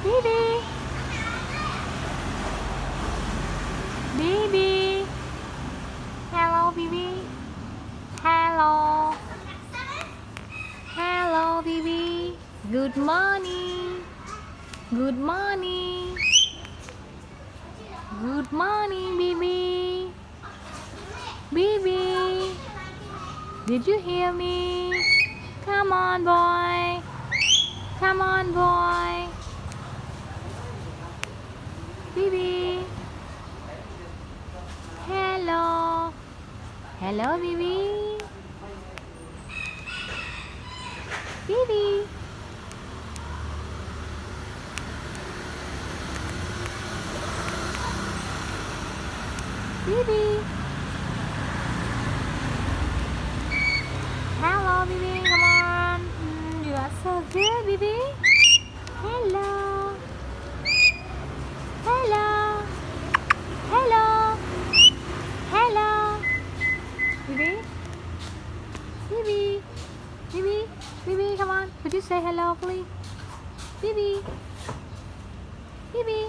Bibi. Bibi. Hello, Bibi. Hello. Hello, Bibi. Good morning. Good morning. Good morning, Bibi. Bibi. Did you hear me? Come on, boy. Come on, boy. Bibi. Hello. Hello, Bibi. Bibi. Bibi. Hello, Bibi. Come on. You are so good, Bibi. Hello. Hello. Hello. Hello. Bibi. Bibi. Bibi. Bibi, come on. Could you say hello, please? Bibi. Bibi.